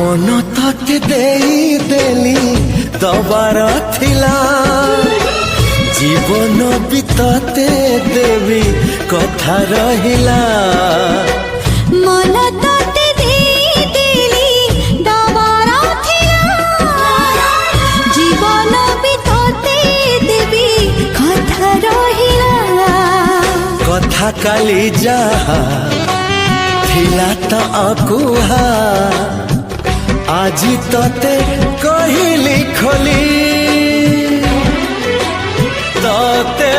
मन तते देली दबार थिला जीवन भी तते देवी कथा रहिला मन तते देली दबार थिला जीवन भी तते देवी कथा रहिला कथा काली जहा थिला त अकुहा आजी तते कहिली खोली तते